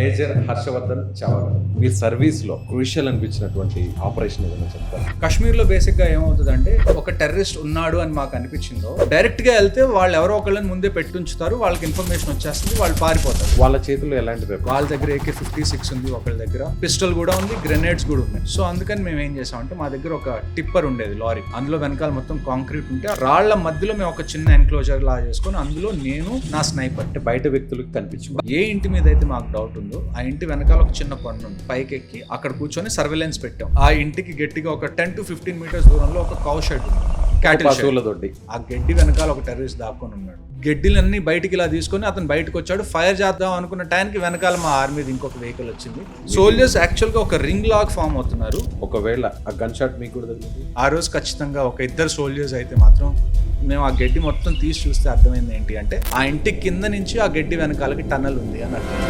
Major Harshavardhan చవాగర్ మీ సర్వీస్లో crucial అనిపించినటువంటి operation ఏదైనా చెప్తారు? కాశ్మీర్లో బేసిక్గా ఏమవుతుందంటే ఒక టెర్రరిస్ట్ ఉన్నాడు అని మాకు అనిపించిందో డైరెక్ట్గా వెళ్తే వాళ్ళు ఎవరో ఒకళ్ళని ముందే పెట్టుంచుతారు, వాళ్ళకి ఇన్ఫర్మేషన్ వచ్చేస్తుంది, వాళ్ళు పారిపోతారు. వాళ్ళ చేతుల్లో ఎలాంటి weapon? వాళ్ళ దగ్గర AK-56 ఉంది, ఒకళ్ళ దగ్గర పిస్టల్ కూడా ఉంది, గ్రెనేడ్స్ కూడా ఉన్నాయి. సో అందుకని మేము ఏం చేసామంటే మా దగ్గర ఒక టిప్పర్ ఉండేది లారీ, అందులో వెనకాల మొత్తం కాంక్రీట్ ఉంటే రాళ్ల మధ్యలో మేము ఒక చిన్న ఎన్క్లోజర్ లా చేసుకొని అందులో నేను నా స్నైపర్ అంటే బయట వ్యక్తులకు కనిపించు. ఏ ఇంటి మీద అయితే మాకు డౌట్ ఉందో ఆ ఇంటి వెనకాల ఒక చిన్న కొండ ఉంది, పైకి ఎక్కి అక్కడ కూర్చొని సర్వేలెన్స్ పెట్టాం. ఆ ఇంటికి గట్టిగా ఒక 10 to 15 మీటర్స్ దూరంలో ఒక కౌ షెడ్ ఉంది, క్యాటిల్ షెడ్. దొడ్డి ఆ గడ్డి వెనకాల ఒక టెర్రరిస్ట్ దాక్కొని ఉన్నాడు. గడ్డిలన్నీ బయటికి ఇలా తీసుకొని అతను బయటకు వచ్చాడు. ఫైర్ చేద్దాం అనుకున్న టైంకి వెనకాల మా ఆర్మీ ఇంకొక వెహికల్ వచ్చింది. సోల్జర్స్ యాక్చువల్ గా ఒక రింగ్ లాగ్ ఫామ్ అవుతున్నారు. ఒకవేళ ఆ గన్ షాట్ మీకు కూడా తగిలింది? ఆ రోజు ఖచ్చితంగా ఒక 2 సోల్జర్స్ అయితే మాత్రం మేము ఆ గడ్డి మొత్తం తీసి చూస్తే అర్థమైంది ఏంటి అంటే ఆ ఇంటి కింద నుంచి ఆ గడ్డి వెనకాలకి టన్నల్ ఉంది అని అర్థం.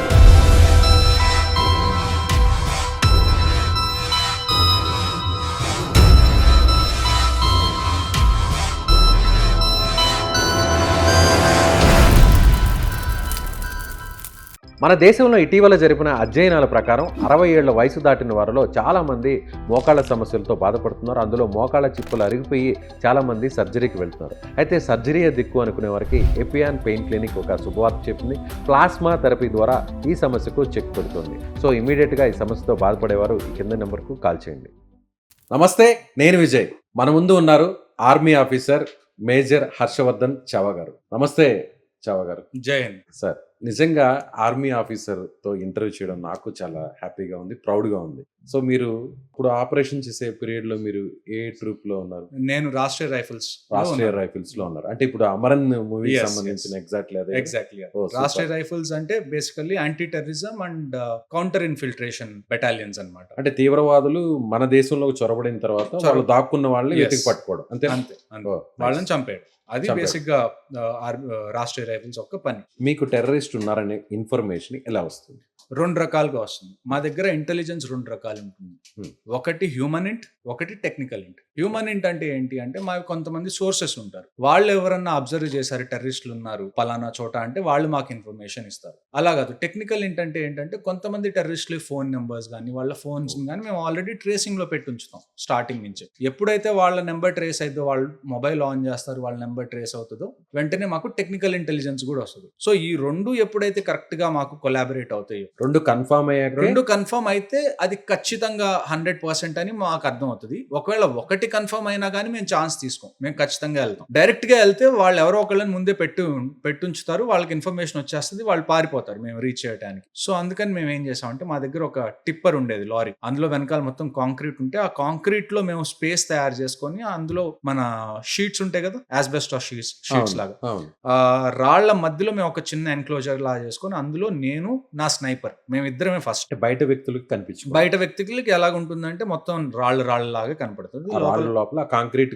మన దేశంలో ఇటీవల జరిపిన అధ్యయనాల ప్రకారం 60 ఏళ్ల వయసు దాటిన వారిలో చాలామంది మోకాళ్ళ సమస్యలతో బాధపడుతున్నారు. అందులో మోకాళ్ళ చిప్పులు అరిగిపోయి చాలామంది సర్జరీకి వెళ్తున్నారు. అయితే సర్జరీ దిక్కు అనుకునే వారికి ఎపియాన్ పెయిన్ క్లినిక్ ఒక శుభవార్త చెప్పింది. ప్లాస్మా థెరపీ ద్వారా ఈ సమస్యకు చెక్ పెడుతుంది. సో ఇమీడియట్గా ఈ సమస్యతో బాధపడేవారు ఈ కింద నెంబర్కు కాల్ చేయండి. నమస్తే, నేను విజయ్. మన ముందు ఉన్నారు ఆర్మీ ఆఫీసర్ మేజర్ హర్షవర్ధన్ చవాగర్. నమస్తే చవాగర్. జై హింద్ సార్. నిజంగా ఆర్మీ ఆఫీసర్తో ఇంటర్వ్యూ చేయడం నాకు చాలా హ్యాపీగా ఉంది, ప్రౌడ్గా ఉంది. సో మీరు ఇప్పుడు ఆపరేషన్ చేసే పీరియడ్లో మీరు ఏ ట్రూప్లో ఉన్నారు? నేను రాష్ట్రీయ రైఫిల్స్ లో ఉన్నారు. అంటే ఇప్పుడు అమరన్ మూవీ సంబంధించిన ఎగ్జాక్ట్లీ రాష్ట్రీయ రైఫిల్స్ అంటే basically anti terrorism and counter infiltration battalions అన్నమాట. అంటే తీవ్రవాదులు మన దేశంలో చొరబడిన తర్వాత వాళ్ళు దాక్కున్న వాళ్ళని వెతికి పట్టుకోవడం, అంతే వాళ్ళని చంపేయడం. అది బేసిక్ గా రాష్ట్రీయ రైఫిల్స్ ఒక్క పని. మీకు టెర్రరిస్ట్ ఉన్నారనే ఇన్ఫర్మేషన్ ఎలా వస్తుంది? 2 రకాలుగా వస్తుంది. మా దగ్గర ఇంటెలిజెన్స్ 2 రకాలు ఉంటుంది. ఒకటి హ్యూమన్ ఇంట్, ఒకటి టెక్నికల్ ఇంట్. హ్యూమన్ ఇంట్ అంటే ఏంటి అంటే మాకు కొంతమంది సోర్సెస్ ఉంటారు, వాళ్ళు ఎవరన్నా అబ్జర్వ్ చేశారు టెర్రరిస్టులు ఉన్నారు పలానా చోట అంటే వాళ్ళు మాకు ఇన్ఫర్మేషన్ ఇస్తారు. అలా కాదు. టెక్నికల్ ఇంట్ అంటే ఏంటంటే కొంతమంది టెర్రరిస్టులు ఫోన్ నెంబర్స్ కానీ వాళ్ళ ఫోన్స్ కానీ మేము ఆల్రెడీ ట్రేసింగ్ లో పెట్టి ఉంచుతాం స్టార్టింగ్ నుంచి. ఎప్పుడైతే వాళ్ళ నెంబర్ ట్రేస్ అయితే వాళ్ళు మొబైల్ ఆన్ చేస్తారు, వాళ్ళ నెంబర్ ట్రేస్ అవుతుందో వెంటనే మాకు టెక్నికల్ ఇంటెలిజెన్స్ కూడా వస్తుంది. సో ఈ 2 ఎప్పుడైతే కరెక్ట్ గా మాకు కొలాబరేట్ అవుతాయో, 2 కన్ఫర్మ్ అయితే అది ఖచ్చితంగా 100% అని మాకు అర్థం అవుతుంది. ఒకవేళ 1 కన్ఫర్మ్ అయినా కానీ మేము ఛాన్స్ తీసుకోం, మేము ఖచ్చితంగా వెళ్తాం. డైరెక్ట్ గా వెళ్తే వాళ్ళు ఎవరో ఒకళ్ళని ముందే పెట్టుంచుతారు, వాళ్ళకి ఇన్ఫర్మేషన్ వచ్చేస్తుంది, వాళ్ళు పారిపోతారు మేము రీచ్ చేయడానికి. సో అందుకని మేము ఏం చేసామంటే మా దగ్గర ఒక టిప్పర్ ఉండేది లారీ, అందులో వెనకాల మొత్తం కాంక్రీట్ ఉంటే ఆ కాంక్రీట్ లో మేము స్పేస్ తయారు చేసుకొని అందులో మన షీట్స్ ఉంటాయి కదా, యాస్బెస్టాస్ షీట్స్ లాగా, రాళ్ల మధ్యలో మేము ఒక చిన్న ఎన్క్లోజర్ లా చేసుకొని అందులో నేను నా స్నైపర్ మేమిద్దరమే ఫస్ట్. బయట వ్యక్తులకు కనిపించు. బయట వ్యక్తులకి ఎలాగుంటుందంటే మొత్తం రాళ్ళ లాగా కనపడుతుంది. లోపల కాంక్రీట్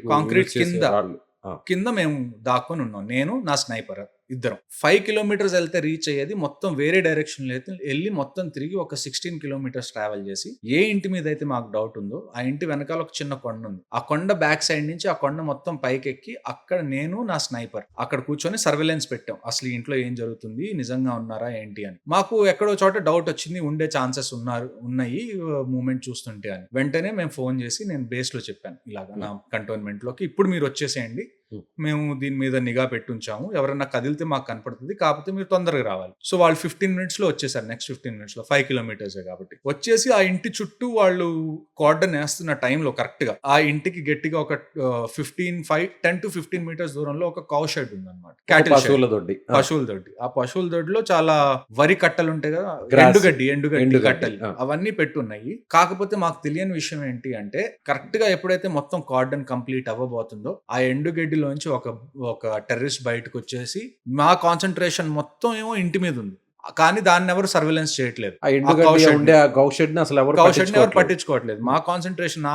కింద మేము దాక్కొని ఉన్నాం, నేను నా స్నైపర్ ఇద్దరం. 5 kilometers వెళ్తే రీచ్ అయ్యేది మొత్తం వేరే డైరెక్షన్ వెళ్ళి మొత్తం తిరిగి ఒక 16 kilometers ట్రావెల్ చేసి ఏ ఇంటి మీద అయితే మాకు డౌట్ ఉందో ఆ ఇంటి వెనకాల ఒక చిన్న కొండ ఉంది, ఆ కొండ బ్యాక్ సైడ్ నుంచి ఆ కొండ మొత్తం పైకి ఎక్కి అక్కడ నేను నా స్నైపర్ అక్కడ కూర్చొని సర్వేలెన్స్ పెట్టాం. అసలు ఇంట్లో ఏం జరుగుతుంది, నిజంగా ఉన్నారా ఏంటి అని. మాకు ఎక్కడో చోట డౌట్ వచ్చింది, ఉండే ఛాన్సెస్ ఉన్నాయి మూమెంట్ చూస్తుంటే అని. వెంటనే మేము ఫోన్ చేసి నేను బేస్ లో చెప్పాను, ఇలాగా నా కంటోన్మెంట్ లోకి ఇప్పుడు మీరు వచ్చేసేయండి, మేము దీని మీద నిఘా పెట్టుంచాము, ఎవరన్నా కదిలితే మాకు కనపడుతుంది, కాకపోతే మీరు తొందరగా రావాలి. సో వాళ్ళు 15 minutes లో వచ్చేసారు. నెక్స్ట్ 15 minutes లో 5 kilometers కాబట్టి వచ్చేసి ఆ ఇంటి చుట్టూ వాళ్ళు కార్డన్ వేస్తున్న టైంలో కరెక్ట్ గా ఆ ఇంటికి గట్టిగా ఒక 10 to 15 meters దూరంలో ఒక కౌ షెడ్ ఉంది అనమాట, క్యాటిల్ పశువుల దొడ్డి. ఆ పశువుల దొడ్డిలో చాలా వరి కట్టలు ఉంటాయి కదా, ఎండుగడ్డి కట్టలు, అవన్నీ పెట్టున్నాయి. కాకపోతే మాకు తెలియని విషయం ఏంటి అంటే కరెక్ట్ గా ఎప్పుడైతే మొత్తం కార్డన్ కంప్లీట్ అవ్వబోతుందో ఆ ఎండుగడ్డిలోంచి ఒక టెర్రరిస్ట్ బయటకు వచ్చేసి మా కాన్సన్ట్రేషన్ మొత్తం ఏమో ఇంటి మీద ఉంది, కానీ దాన్ని ఎవరు సర్వేలెన్స్ చేయట్లేదు. ఎవరు పట్టించుకోవట్లేదు. మా కాన్సన్ట్రేషన్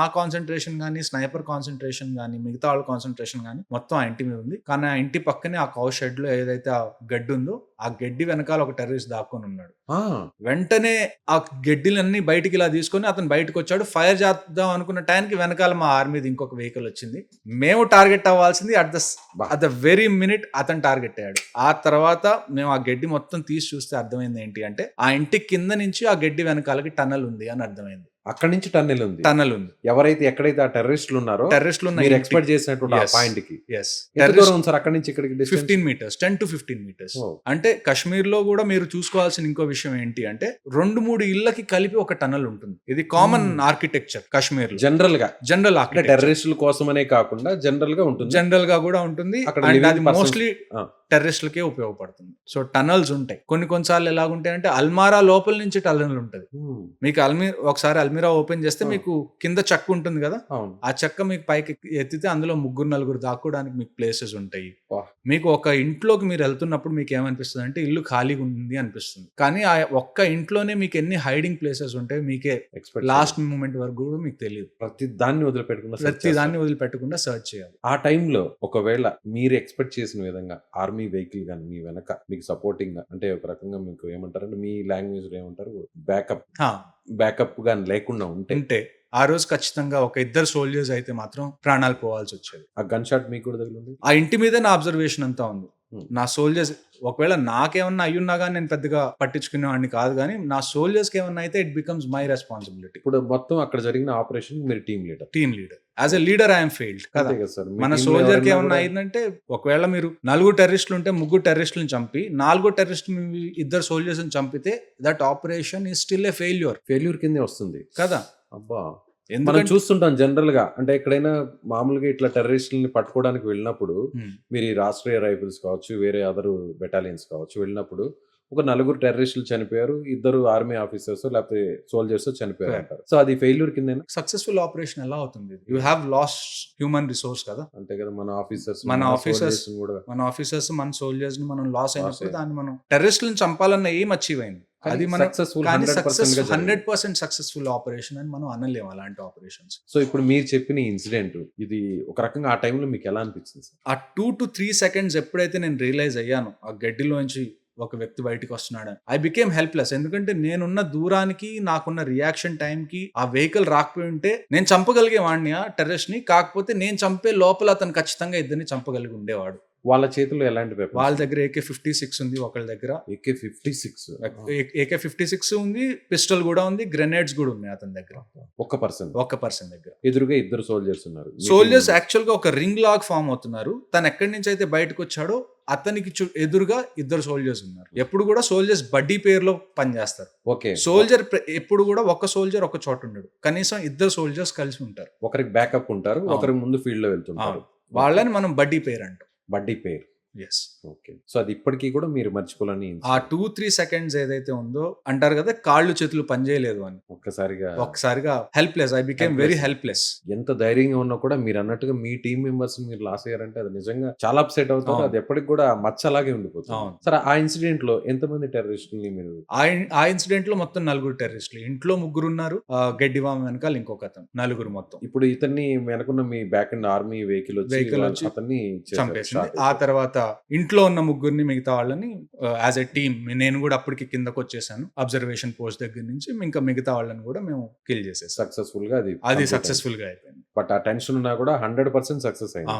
కానీ స్నైపర్ కాన్సన్ట్రేషన్ కానీ మిగతా వాళ్ళ కాన్సన్ట్రేషన్ కానీ మొత్తం ఆ ఇంటి మీద ఉంది. కానీ ఆ ఇంటి పక్కనే ఆ కౌ షెడ్ లో ఏదైతే ఆ గడ్డి ఉందో ఆ గడ్డి వెనకాల ఒక టెర్రరిస్ట్ దాక్కొని ఉన్నాడు. వెంటనే ఆ గడ్డిలన్నీ బయటికి ఇలా తీసుకొని అతను బయటకు వచ్చాడు. ఫైర్ చేద్దాం అనుకున్న టైంకి వెనకాల మా ఆర్మీ ఇంకొక వెహికల్ వచ్చింది. మేము టార్గెట్ అవ్వాల్సింది అట్ ద వెరీ మినిట్ అతను టార్గెట్ అయ్యాడు. ఆ తర్వాత మేము ఆ గడ్డి మొత్తం తీసి చూస్తే అర్థమైంది ఏంటి అంటే ఆ ఇంటి కింద నుంచి ఆ గడ్డి వెనకాలకి టన్నల్ ఉంది అని అర్థమైంది. అక్కడి నుంచి టన్నెల్ ఉంది. టన్నల్ ఉంది. ఎవరైతే ఎక్కడైతే ఆ టెర్రరిస్టులు ఉన్నారో టెర్రరిస్టులు ఉన్న మీరు ఇంటికి. ఎక్స్పెక్ట్ చేసినటువంటి ఆ Yes. పాయింట్ కి Yes. ఎంత దూరం ఉంది సార్ అక్కడి నుంచి ఇక్కడికి distance? 15 meters, 10 to 15 meters. ఓ. అంటే కశ్మీర్ లో కూడా మీరు చూసుకోవాల్సిన ఇంకో విషయం ఏంటి అంటే 2-3 ఇళ్ళకి కలిపి ఒక టనల్ ఉంటుంది. ఇది కామన్ ఆర్కిటెక్చర్ కశ్మీర్ లో, జనరల్ గా జనరల్ అంటే ఆర్కిటెక్చర్ టెర్రరిస్టుల కోసమనే కాకుండా జనరల్ గా ఉంటుంది. జనరల్ గా కూడా ఉంటుంది. అక్కడ అండ్ living అది persons- మోస్ట్లీ ఆ. టెర్రరిస్టులకే ఉపయోగపడుతుంది. సో టనల్స్ ఉంటాయి. కొన్నిసార్లు ఎలాగుంటాయి అంటే అల్మారా లోపల నుంచి టనల్ ఉంటుంది. మీకు ఒకసారి అల్మీరా ఓపెన్ చేస్తే మీకు కింద చెక్క ఉంటుంది కదా, అవును. ఆ చెక్క మీకు పైకి ఎత్తితే అందులో 3-4 దాక్కోడానికి మీకు ప్లేసెస్ ఉంటాయి. వాహ్. మీకు ఒక ఇంట్లోకి మీరు వెళ్తున్నప్పుడు మీకు ఏమనిపిస్తుంది అంటే ఇల్లు ఖాళీగా ఉంది అనిపిస్తుంది. కానీ ఆ ఒక్క ఇంట్లోనే మీకు ఎన్ని హైడింగ్ ప్లేసెస్ ఉంటాయి మీకే ఎక్స్పెక్ట్ లాస్ట్ మూమెంట్ వరకు కూడా మీకు తెలియదు. ప్రతి దాన్ని వదిలిపెట్టకుండా search ప్రతి దాన్ని వదిలిపెట్టకుండా సర్చ్ చేయాలి. ఆ టైంలో ఒకవేళ మీరు ఎక్స్పెక్ట్ చేసిన విధంగా ఆర్మీ వెహికల్ కానీ మీ వెనక మీకు సపోర్టింగ్ గా అంటే ఒక రకంగా మీకు ఏమంటారంటే మీ లాంగ్వేజ్ లో ఏమంటారు బ్యాకప్ గాని లేకుండా ఉంటే ఆ రోజు ఖచ్చితంగా ఒక 2 సోల్జర్స్ అయితే మాత్రం ప్రాణాలు పోవాల్సి వచ్చేది. ఆ గన్ షాట్ మీకు కూడా తగిలింది. ఆ ఇంటి మీద నా అబ్జర్వేషన్ అంతా ఉంది. నా సోల్జర్స్ ఒకవేళ నాకేమన్నా అయ్యున్నా కానీ నేను పెద్దగా పట్టించుకునేవాడిని కాదు, కానీ నా సోల్జర్స్కి ఏమన్నా అయితే ఇట్ బికమ్స్ మై రెస్పాన్సిబిలిటీ. ఇప్పుడు మొత్తం అక్కడ జరిగిన ఆపరేషన్ మీరు team leader. As a leader I'm failed కదా. మన సోల్జర్ కి ఏమన్నా అయిందంటే ఒకవేళ మీరు 4 టెర్రరిస్టులు ఉంటే 3 టెర్రరిస్టులను చంపి 4 టెర్రరిస్టులు 2 సోల్జర్స్ చంపితే that operation is still A failure కిందే వస్తుంది కదా. అబ్బా, మనం చూస్తుంటాం జనరల్ గా అంటే ఎక్కడైనా మామూలుగా ఇట్లా టెర్రరిస్టులని పట్టుకోవడానికి వెళ్ళినప్పుడు మీరు ఈ రాష్ట్రీయ రైఫిల్స్ కావచ్చు, వేరే అదర్ బెటాలియన్స్ కావచ్చు వెళ్ళినప్పుడు ఒక 4 టెర్రరిస్టులు చనిపోయారు, 2 ఆర్మీ ఆఫీసర్స్ లేకపోతే సోల్జర్స్ చనిపోయారు అంటారు. సో అది ఫెయిల్యూర్ కింద సక్సెస్ఫుల్ ఆపరేషన్ ఎలా అవుతుంది? You have lost human resource కదా. అంతే కదా, మన ఆఫీసర్స్ మన సోల్జర్స్ ని మనం లాస్ అయినప్పుడు దాన్ని మనం టెర్రరిస్టులను చంపాలన్న ఏం అచీవ్ అయింది. అది మన 100% సక్సెస్ఫుల్ ఆపరేషన్ అని మనం అనలేము అలాంటి ఆపరేషన్స్. సో ఇప్పుడు మీరు చెప్పిన ఇన్సిడెంట్ ఇది ఒక రకంగా ఆ టైంలో మీకు ఎలా అనిపించింది? ఆ 2 to 3 seconds ఎప్పుడైతే నేను రియలైజ్ అయ్యాను ఆ గడ్డిలోంచి ఒక వ్యక్తి బయటికి వస్తున్నాడు, ఐ బికేమ్ హెల్ప్లెస్. ఎందుకంటే నేనున్న దూరానికి నాకున్న రియాక్షన్ టైంకి ఆ వెహికల్ రాకపోయి ఉంటే నేను చంపగలిగే వాడిని ఆ టెర్రరిస్ట్ ని. కాకపోతే నేను చంపే లోపల అతను ఖచ్చితంగా 2 చంపగలిగి ఉండేవాడు. వాళ్ళ చేతిలో ఎలాంటి weapons? వాళ్ళ దగ్గర AK-56 ఉంది, ఒకళ్ళ దగ్గర AK-56 ఉంది, పిస్టల్ కూడా ఉంది, గ్రెనేడ్స్ కూడా ఉన్నాయి అతని దగ్గర. ఒక పర్సన్ దగ్గర ఎదురుగా 2 సోల్జర్స్ ఉన్నారు. సోల్జర్స్ యాక్చువల్ గా ఒక రింగ్ లాగ్ ఫామ్ అవుతున్నారు. తను ఎక్కడి నుంచి అయితే బయటకు వచ్చాడో అతనికి ఎదురుగా 2 సోల్జర్స్ ఉన్నారు. ఎప్పుడు కూడా సోల్జర్స్ బడ్డీ పేరులో పనిచేస్తారు. ఓకే, సోల్జర్ ఎప్పుడు కూడా ఒక సోల్జర్ ఒక చోట ఉండడు, కనీసం 2 సోల్జర్స్ కలిసి ఉంటారు. ఒకరికి బ్యాకప్ ఉంటారు, ఒకరి ముందు ఫీల్డ్ లో వెళ్తుంటారు. వాళ్ళని మనం బడ్డీ పేరు అంటాం. బడ్డీ పేరు. ఎస్. ఓకే, సో అది ఇప్పటికీ కూడా మీరు మర్చిపోలేని ఆ 2-3 seconds ఏదైతే ఉందో అంటారు కదా కాళ్ళు చేతులు పనిచేయలేదు అని, ఒక్కసారిగా helpless. I became very helpless. ఎంత ధైర్యంగా ఉన్నా కూడా మీరు అన్నట్టుగా మీ టీమ్ మెంబర్స్ మీరు లాస్ అయ్యారంటే అది నిజంగా చాలా అప్సెట్ అవుతారు. అది ఎప్పటికి కూడా మచ్చలాగే ఉండిపోతుంది. సరే, ఆ ఇన్సిడెంట్ లో ఎంతమంది టెర్రరిస్టుల్ని మీరు? ఆ ఇన్సిడెంట్ లో మొత్తం 4 టెర్రరిస్టులు. ఇంట్లో 3 ఉన్నారు, గడ్డివామ వెనకాల ఇంకొక అతను, 4 మొత్తం. ఇప్పుడు ఇతన్ని వెనకున్న మీ బ్యాక్ అండ్ ఆర్మీ వెహికల్ వచ్చి అతన్ని చంపేసింది. ఆ తర్వాత ఇంట్లో ఉన్న 3 మిగతా వాళ్ళని యాజ్ ఎ టీమ్ నేను కూడా అప్పటికి కిందకు వచ్చేసాను అబ్జర్వేషన్ పోస్ట్ దగ్గర నుంచి. ఇంకా మిగతా వాళ్ళని కూడా మేము కిల్ చేసేసాం. సక్సెస్ఫుల్ గా అది సక్సెస్ఫుల్ గా అయిపోయింది. బట్ ఆ టెన్షన్ ఉన్నా కూడా 100% సక్సెస్ అయింది.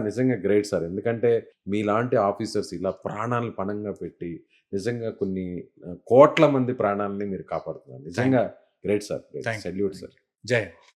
నిజంగా గ్రేట్ సార్. ఎందుకంటే మీలాంటి ఆఫీసర్స్ ఇలా ప్రాణాలను పణంగా పెట్టి నిజంగా కొన్ని కోట్ల మంది ప్రాణాలని మీరు కాపాడుతున్నారు. నిజంగా గ్రేట్ సార్. Salute sir. జై.